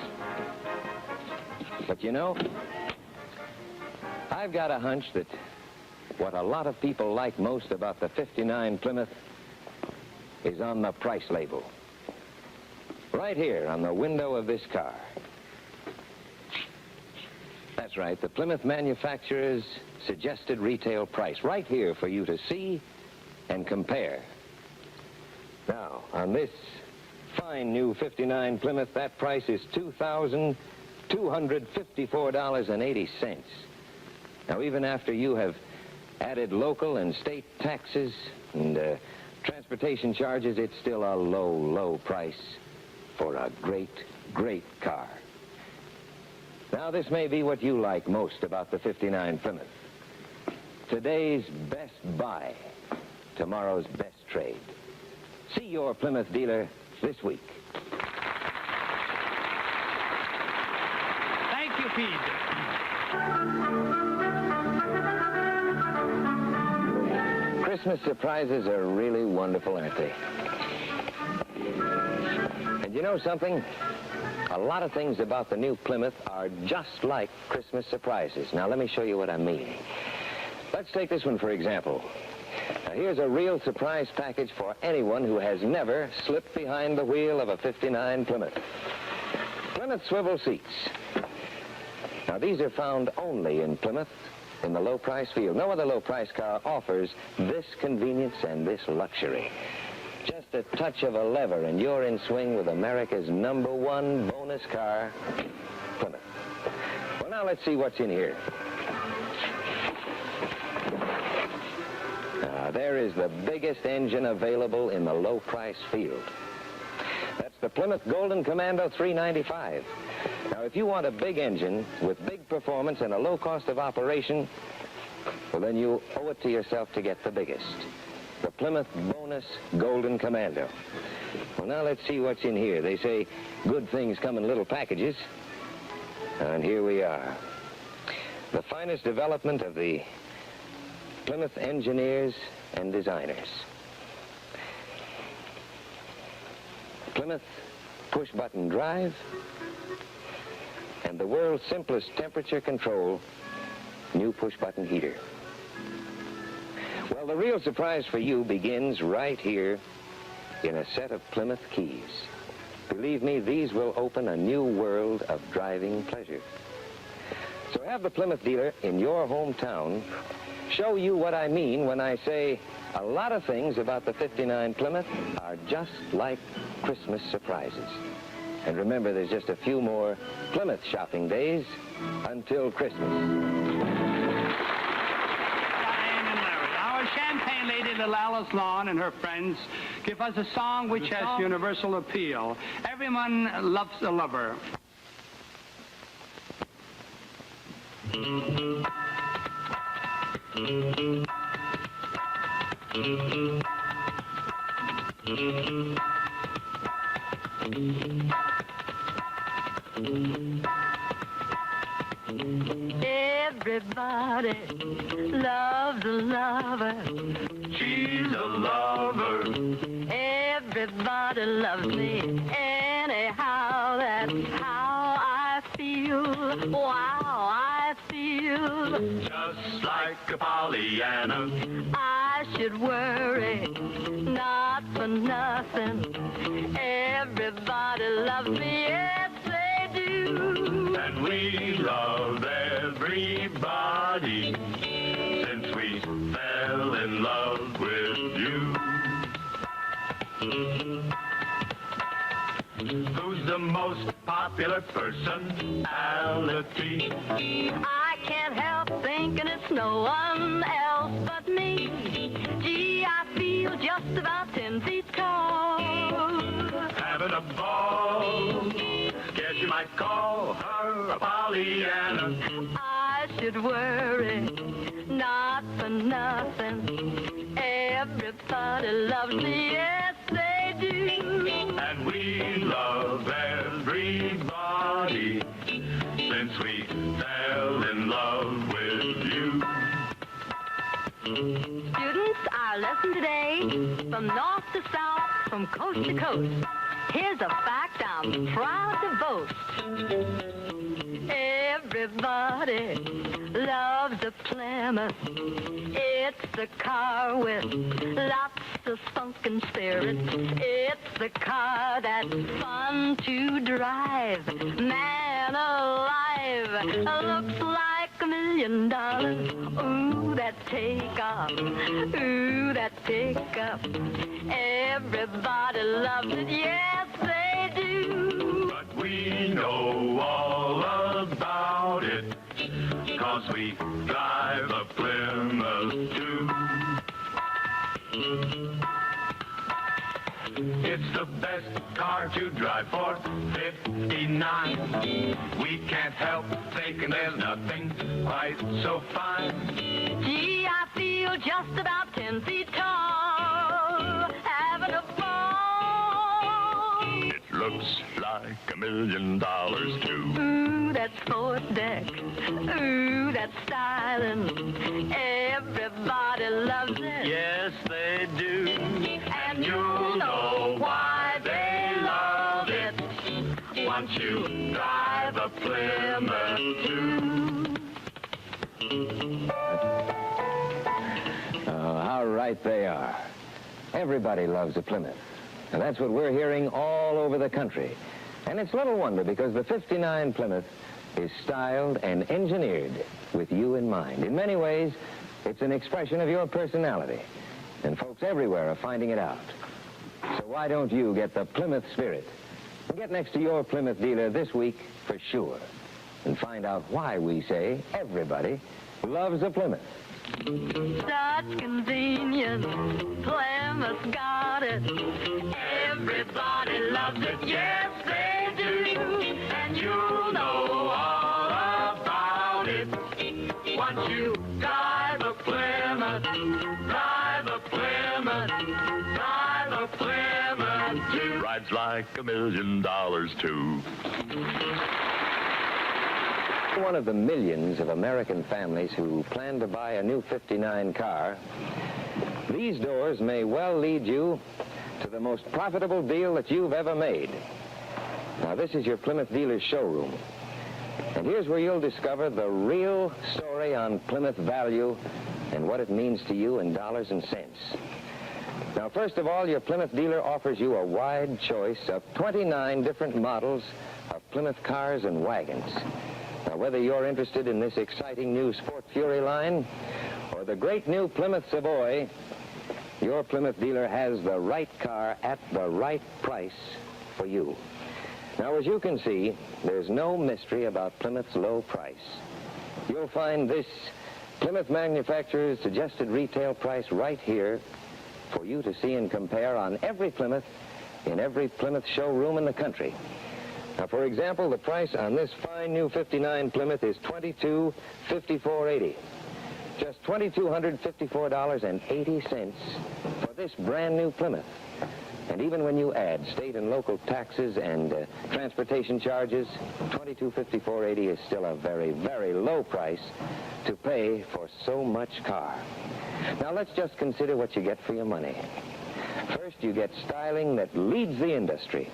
Speaker 1: But you know, I've got a hunch that what a lot of people like most about the 59 Plymouth is on the price label. Right here on the window of this car. That's right, the Plymouth manufacturer's suggested retail price. Right here for you to see and compare. Now, on this fine new 59 Plymouth, that price is $2,254.80. Now, even after you have added local and state taxes and transportation charges, it's still a low, low price for a great, great car. Now, this may be what you like most about the 59 Plymouth. Today's best buy, tomorrow's best trade. See your Plymouth dealer this week.
Speaker 2: Thank you, Pete.
Speaker 1: Christmas surprises are really wonderful, aren't they? And you know something? A lot of things about the new Plymouth are just like Christmas surprises. Now, let me show you what I mean. Let's take this one, for example. Now, here's a real surprise package for anyone who has never slipped behind the wheel of a 59 Plymouth. Plymouth swivel seats. Now, these are found only in Plymouth in the low-price field. No other low-price car offers this convenience and this luxury. Just a touch of a lever and you're in swing with America's #1 bonus car, Plymouth. Well, now let's see what's in here. There is the biggest engine available in the low-price field. That's the Plymouth Golden Commando 395. Now, if you want a big engine with big performance and a low cost of operation, Well, then you owe it to yourself to get the biggest. The Plymouth Bonus Golden Commando. Well, now let's see what's in here. They say good things come in little packages. And here we are. The finest development of the Plymouth engineers and designers. Plymouth push-button drive and the world's simplest temperature control new push-button heater. Well, the real surprise for you begins right here in a set of Plymouth keys. Believe me, these will open a new world of driving pleasure. So have the Plymouth dealer in your hometown show you what I mean when I say a lot of things about the 59 Plymouth are just like Christmas surprises. And remember, there's just a few more Plymouth shopping days until Christmas.
Speaker 2: Our champagne lady, little Alice Lawn, and her friends give us a song which has universal appeal. Everyone loves a lover.
Speaker 4: Everybody loves a lover.
Speaker 3: She's a lover.
Speaker 4: Everybody loves me. Anyhow, that's how I feel. Wow, I feel.
Speaker 3: Just like a Pollyanna.
Speaker 4: I should worry, not for nothing. Everybody loves me, yes they do.
Speaker 3: And we love everybody since we fell in love with you. Who's the most popular personality?
Speaker 4: I can't help thinking it's no one else but me. Gee, I feel just about 10 feet tall.
Speaker 3: Having a ball. Guess you might call her a Pollyanna.
Speaker 4: I should worry, not for nothing. Everybody loves me, yes they do.
Speaker 3: And we love everybody since we fell in love with you.
Speaker 4: Students, our lesson today, from north to south, from coast to coast. Here's a fact I'm proud to boast. Everybody loves a Plymouth. It's the car with lots of sunken spirit. It's the car that's fun to drive. Man alive, looks like $1 million. Ooh, that takeoff. Ooh, that takeoff. Everybody loves it, yes they do.
Speaker 3: But we know all about it, 'cause we drive a Plymouth too. It's the best car to drive for 59. We can't help thinking there's nothing quite so fine.
Speaker 4: Gee, I feel just about 10 feet tall, having a ball.
Speaker 3: It looks like $1 million too.
Speaker 4: Ooh, that's fourth deck. Ooh, that's styling. Everybody loves it.
Speaker 3: Yes, they do.
Speaker 4: And you'll know why they love it
Speaker 3: Once you drive a Plymouth too.
Speaker 1: How right they are. Everybody loves a Plymouth. And that's what we're hearing all over the country. And it's little wonder, because the 59 Plymouth is styled and engineered with you in mind. In many ways, it's an expression of your personality. And folks everywhere are finding it out. So why don't you get the Plymouth spirit? And get next to your Plymouth dealer this week for sure. And find out why we say everybody loves a Plymouth.
Speaker 4: Such convenience, Plymouth got it. Everybody loves it, yes they do. And you'll know all about it once you drive a
Speaker 3: Plymouth, drive a Plymouth, drive a Plymouth too. Rides like $1 million too.
Speaker 1: One of the millions of American families who plan to buy a new '59 car, these doors may well lead you to the most profitable deal that you've ever made. Now, this is your Plymouth dealer's showroom. And here's where you'll discover the real story on Plymouth value and what it means to you in dollars and cents. Now, first of all, your Plymouth dealer offers you a wide choice of 29 different models of Plymouth cars and wagons. Now, whether you're interested in this exciting new Sport Fury line or the great new Plymouth Savoy, your Plymouth dealer has the right car at the right price for you. Now, as you can see, there's no mystery about Plymouth's low price. You'll find this Plymouth manufacturer's suggested retail price right here for you to see and compare on every Plymouth in every Plymouth showroom in the country. Now, for example, the price on this fine new '59 Plymouth is $22,5480. Just $2,254.80 for this brand new Plymouth. And even when you add state and local taxes and transportation charges, $22,5480 is still a very, very low price to pay for so much car. Now, let's just consider what you get for your money. First, you get styling that leads the industry.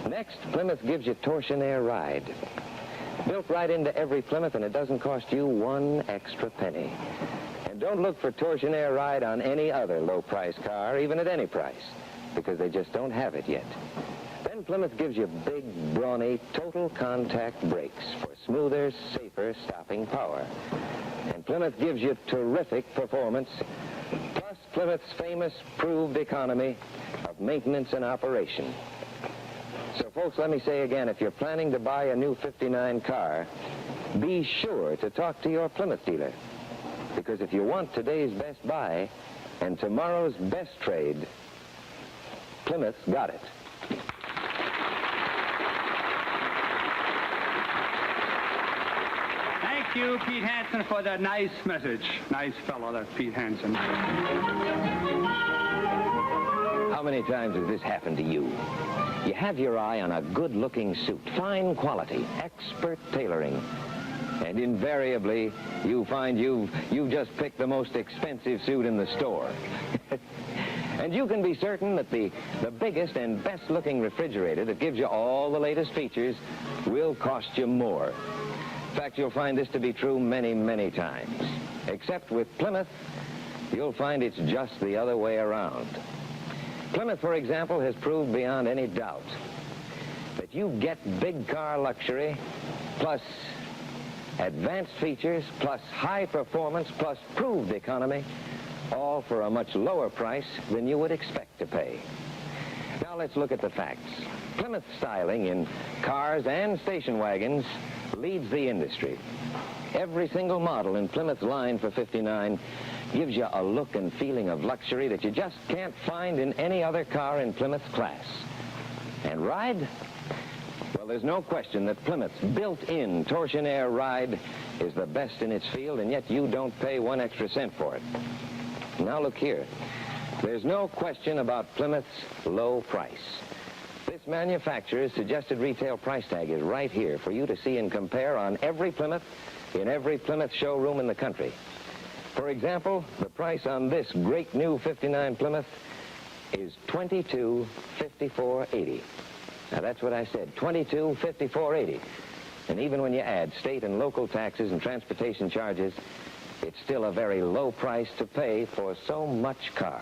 Speaker 1: Next, Plymouth gives you Torsionaire Ride. Built right into every Plymouth, and it doesn't cost you one extra penny. And don't look for Torsionaire Ride on any other low-price car, even at any price, because they just don't have it yet. Then Plymouth gives you big, brawny, total contact brakes for smoother, safer stopping power. And Plymouth gives you terrific performance, plus Plymouth's famous proved economy of maintenance and operation. So, folks, let me say again, if you're planning to buy a new '59 car, be sure to talk to your Plymouth dealer. Because if you want today's best buy and tomorrow's best trade, Plymouth's got it.
Speaker 2: Thank you, Pete Hansen, for that nice message. Nice fellow, that Pete Hansen.
Speaker 1: How many times has this happened to you? You have your eye on a good-looking suit, fine quality, expert tailoring, and invariably you find you've just picked the most expensive suit in the store. And you can be certain that the biggest and best-looking refrigerator that gives you all the latest features will cost you more. In fact, you'll find this to be true many, many times. Except with Plymouth, you'll find it's just the other way around. Plymouth, for example, has proved beyond any doubt that you get big car luxury, plus advanced features, plus high performance, plus proved economy, all for a much lower price than you would expect to pay. Now let's look at the facts. Plymouth styling in cars and station wagons leads the industry. Every single model in Plymouth's line for '59 gives you a look and feeling of luxury that you just can't find in any other car in Plymouth's class. And ride? Well, there's no question that Plymouth's built-in Torsionaire Ride is the best in its field, and yet you don't pay one extra cent for it. Now look here. There's no question about Plymouth's low price. This manufacturer's suggested retail price tag is right here for you to see and compare on every Plymouth in every Plymouth showroom in the country. For example, the price on this great new '59 Plymouth is $22,5480. Now, that's what I said, $22,5480. And even when you add state and local taxes and transportation charges, it's still a very low price to pay for so much car.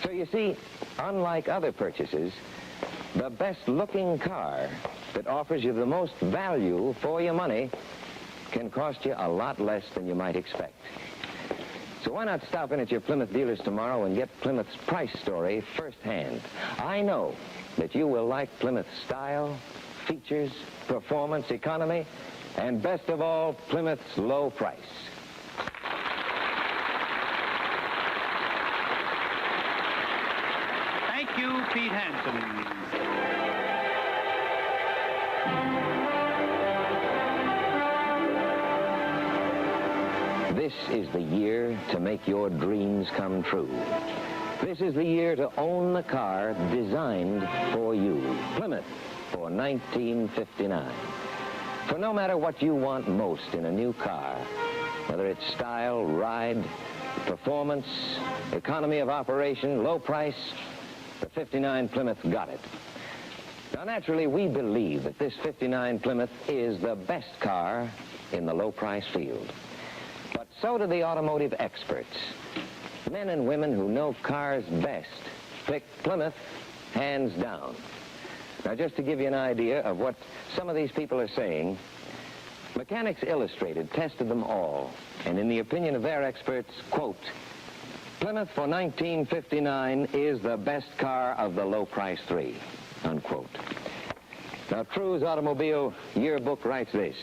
Speaker 1: So you see, unlike other purchases, the best-looking car that offers you the most value for your money can cost you a lot less than you might expect. So why not stop in at your Plymouth dealers tomorrow and get Plymouth's price story firsthand? I know that you will like Plymouth's style, features, performance, economy, and best of all, Plymouth's low price.
Speaker 2: Thank you, Pete Hansen.
Speaker 1: this is the year to make your dreams come true. This is the year to own the car designed for you. Plymouth for 1959. For no matter what you want most in a new car, whether it's style, ride, performance, economy of operation, low price, the 59 Plymouth got it. Now, naturally, we believe that this 59 Plymouth is the best car in the low-price field. But so do the automotive experts. Men and women who know cars best pick Plymouth hands down. Now, just to give you an idea of what some of these people are saying, Mechanics Illustrated tested them all, and in the opinion of their experts, quote, Plymouth for 1959 is the best car of the low-price three, unquote. Now, True's Automobile Yearbook writes this.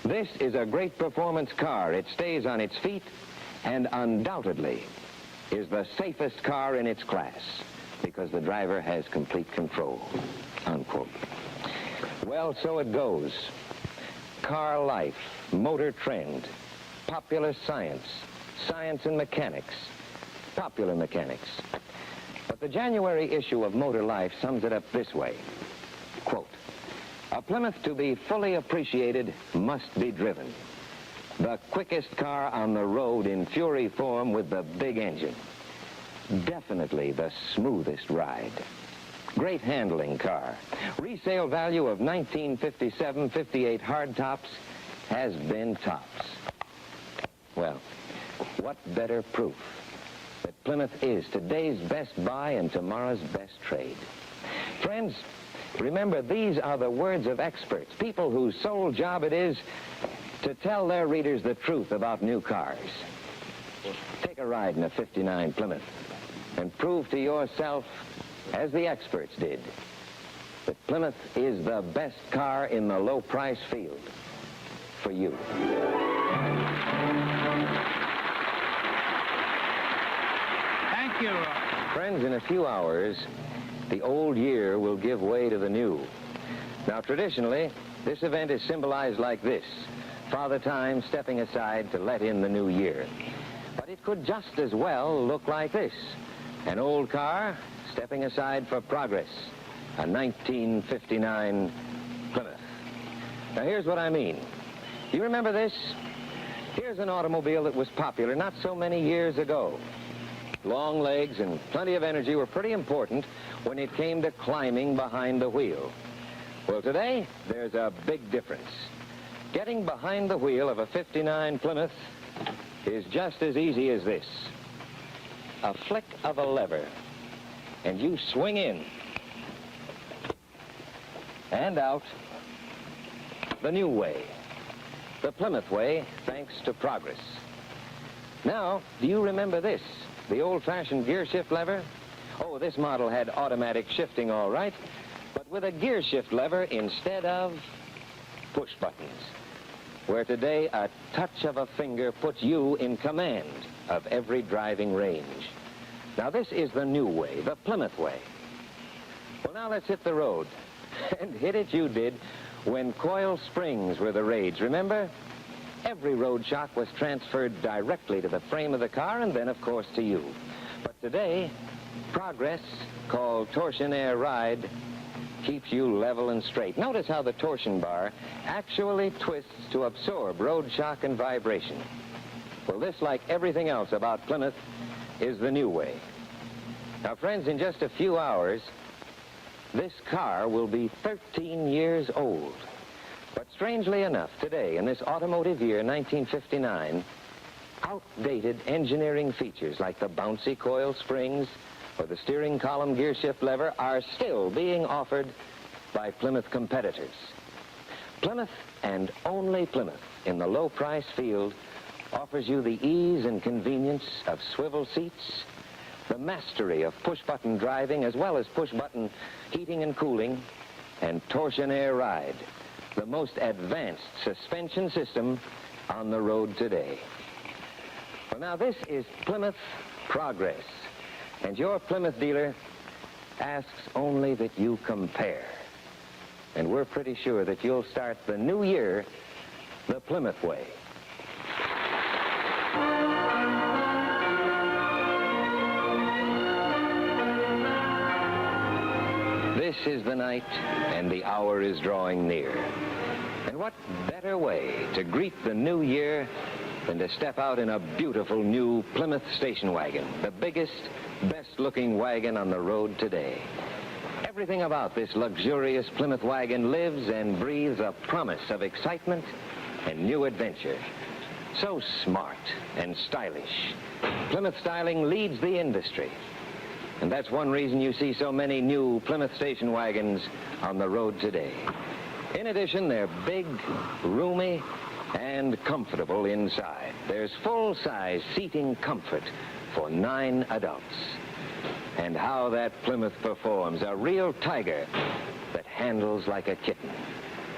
Speaker 1: This is a great performance car. It stays on its feet and undoubtedly is the safest car in its class because the driver has complete control, unquote. Well, so it goes. Car Life, Motor Trend, Popular Science, Science and Mechanics, Popular Mechanics. But the January issue of Motor Life sums it up this way, quote, a Plymouth to be fully appreciated must be driven. The quickest car on the road in fury form with the big engine. Definitely the smoothest ride. Great handling car. Resale value of 1957-58 hardtops has been tops. Well, what better proof that Plymouth is today's best buy and tomorrow's best trade? Friends, remember, these are the words of experts, people whose sole job it is to tell their readers the truth about new cars. Take a ride in a 59 Plymouth and prove to yourself, as the experts did, that Plymouth is the best car in the low-price field for you.
Speaker 2: Thank you.
Speaker 1: Friends, in a few hours, the old year will give way to the new. Now, traditionally, this event is symbolized like this. Father Time stepping aside to let in the new year. But it could just as well look like this. An old car stepping aside for progress. A 1959 Plymouth. Now, here's what I mean. You remember this? Here's an automobile that was popular not so many years ago. Long legs and plenty of energy were pretty important when it came to climbing behind the wheel. Well, today, there's a big difference. Getting behind the wheel of a 59 Plymouth is just as easy as this. A flick of a lever, and you swing in and out the new way, the Plymouth way, thanks to progress. Now, do you remember this? The old-fashioned gear shift lever? Oh, this model had automatic shifting, all right, but with a gear shift lever instead of push buttons, where today a touch of a finger puts you in command of every driving range. Now, this is the new way, the Plymouth way. Well, now let's hit the road. And hit it you did when coil springs were the rage, remember? Every road shock was transferred directly to the frame of the car and then, of course, to you. But today, progress, called torsion air ride, keeps you level and straight. Notice how the torsion bar actually twists to absorb road shock and vibration. Well, this, like everything else about Plymouth, is the new way. Now, friends, in just a few hours, this car will be 13 years old. But strangely enough, today, in this automotive year, 1959, outdated engineering features like the bouncy coil springs or the steering column gear shift lever are still being offered by Plymouth competitors. Plymouth, and only Plymouth, in the low-price field, offers you the ease and convenience of swivel seats, the mastery of push-button driving, as well as push-button heating and cooling, and torsion air ride, the most advanced suspension system on the road today. Well, now, this is Plymouth Progress, and your Plymouth dealer asks only that you compare. And we're pretty sure that you'll start the new year the Plymouth way. This is the night, and the hour is drawing near. And what better way to greet the new year than to step out in a beautiful new Plymouth station wagon, the biggest, best-looking wagon on the road today. Everything about this luxurious Plymouth wagon lives and breathes a promise of excitement and new adventure. So smart and stylish. Plymouth styling leads the industry. And that's one reason you see so many new Plymouth station wagons on the road today. In addition, they're big, roomy, and comfortable inside. There's full-size seating comfort for 9 adults. And how that Plymouth performs, a real tiger that handles like a kitten.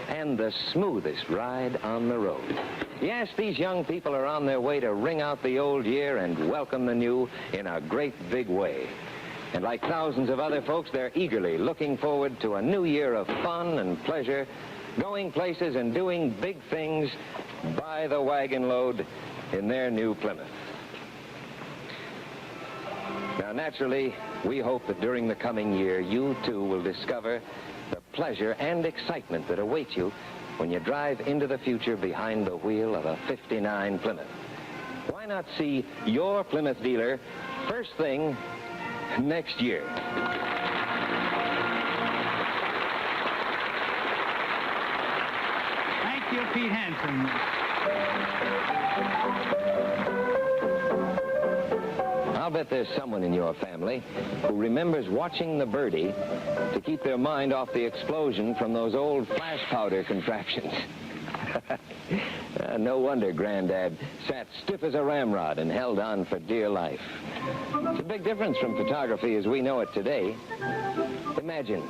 Speaker 1: And the smoothest ride on the road. Yes, these young people are on their way to ring out the old year and welcome the new in a great big way. And like thousands of other folks, they're eagerly looking forward to a new year of fun and pleasure, going places and doing big things by the wagon load in their new Plymouth. Now, naturally, we hope that during the coming year, you too will discover the pleasure and excitement that await you when you drive into the future behind the wheel of a '59 Plymouth. Why not see your Plymouth dealer first thing next year?
Speaker 2: Thank you, Pete Hansen.
Speaker 1: I'll bet there's someone in your family who remembers watching the birdie to keep their mind off the explosion from those old flash powder contraptions. No wonder Granddad sat stiff as a ramrod and held on for dear life. It's a big difference from photography as we know it today. Imagine,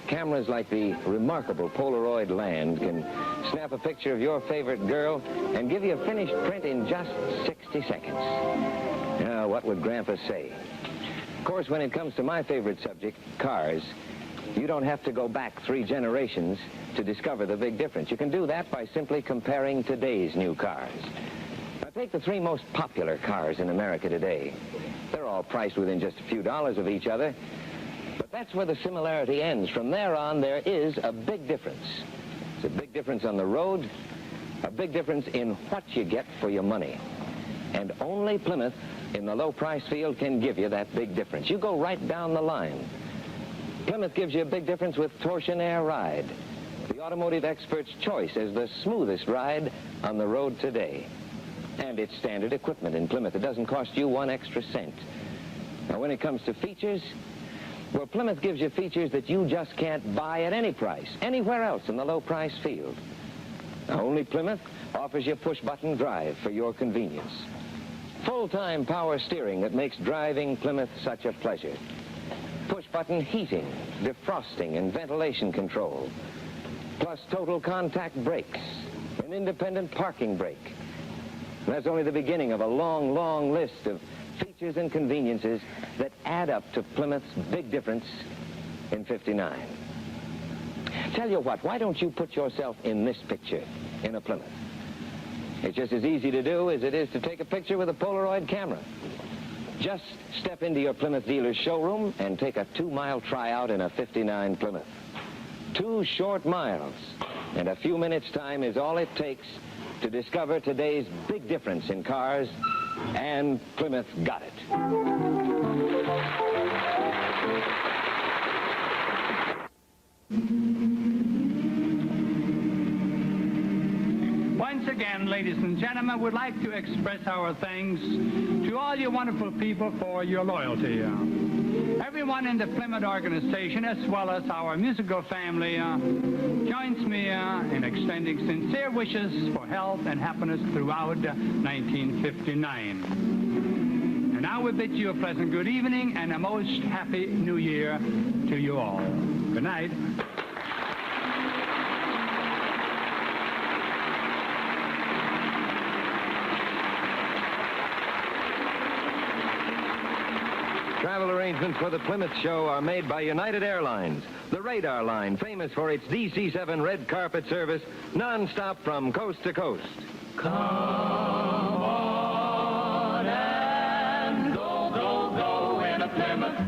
Speaker 1: cameras like the remarkable Polaroid Land can snap a picture of your favorite girl and give you a finished print in just 60 seconds. Now, what would Grandpa say? Of course, when it comes to my favorite subject, cars, you don't have to go back 3 generations to discover the big difference. You can do that by simply comparing today's new cars. Now, take the 3 most popular cars in America today. They're all priced within just a few dollars of each other. But that's where the similarity ends. From there on, there is a big difference. It's a big difference on the road, a big difference in what you get for your money. And only Plymouth in the low-price field can give you that big difference. You go right down the line. Plymouth gives you a big difference with Torsionaire Ride, the automotive expert's choice as the smoothest ride on the road today. And it's standard equipment in Plymouth. It doesn't cost you 1 extra cent. Now, when it comes to features, well, Plymouth gives you features that you just can't buy at any price, anywhere else in the low-price field. Now, only Plymouth offers you push-button drive for your convenience. Full-time power steering that makes driving Plymouth such a pleasure. Push-button heating, defrosting, and ventilation control. Plus total contact brakes, an independent parking brake. And that's only the beginning of a long, long list of features and conveniences that add up to Plymouth's big difference in '59. Tell you what, why don't you put yourself in this picture in a Plymouth? It's just as easy to do as it is to take a picture with a Polaroid camera. Just step into your Plymouth dealer's showroom and take a 2-mile tryout in a '59 Plymouth. 2 short miles and a few minutes' time is all it takes to discover today's big difference in cars, and Plymouth got it.
Speaker 2: Once again, ladies and gentlemen, we'd like to express our thanks to all you wonderful people for your loyalty. Everyone in the Plymouth organization, as well as our musical family, joins me in extending sincere wishes for health and happiness throughout 1959. And now we bid you a pleasant good evening and a most happy new year to you all. Good night.
Speaker 1: Travel arrangements for the Plymouth Show are made by United Airlines, the Radar Line, famous for its DC-7 red carpet service, non-stop from coast to coast.
Speaker 3: Come on and go, go, go in a Plymouth,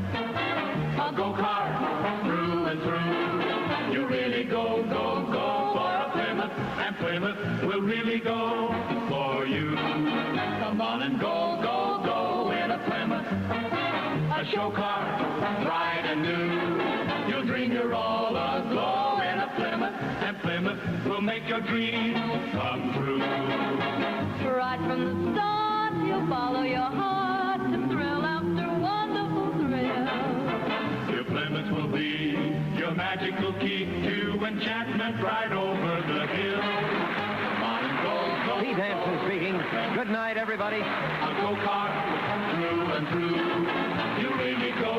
Speaker 3: a go-kart through and through. really go for you. Come on and go, go, go in a Plymouth, a show car, bright and new. You'll dream you're all aglow in a Plymouth, and Plymouth will make your dreams come true.
Speaker 4: Right from the start, you'll follow your heart to thrill after wonderful thrill.
Speaker 3: Your Plymouth will be your magical key to enchantment right over the hill. Come on and go, go,
Speaker 1: Pete Hansen speaking. Good night, everybody.
Speaker 3: a go-kart through and through. You really go,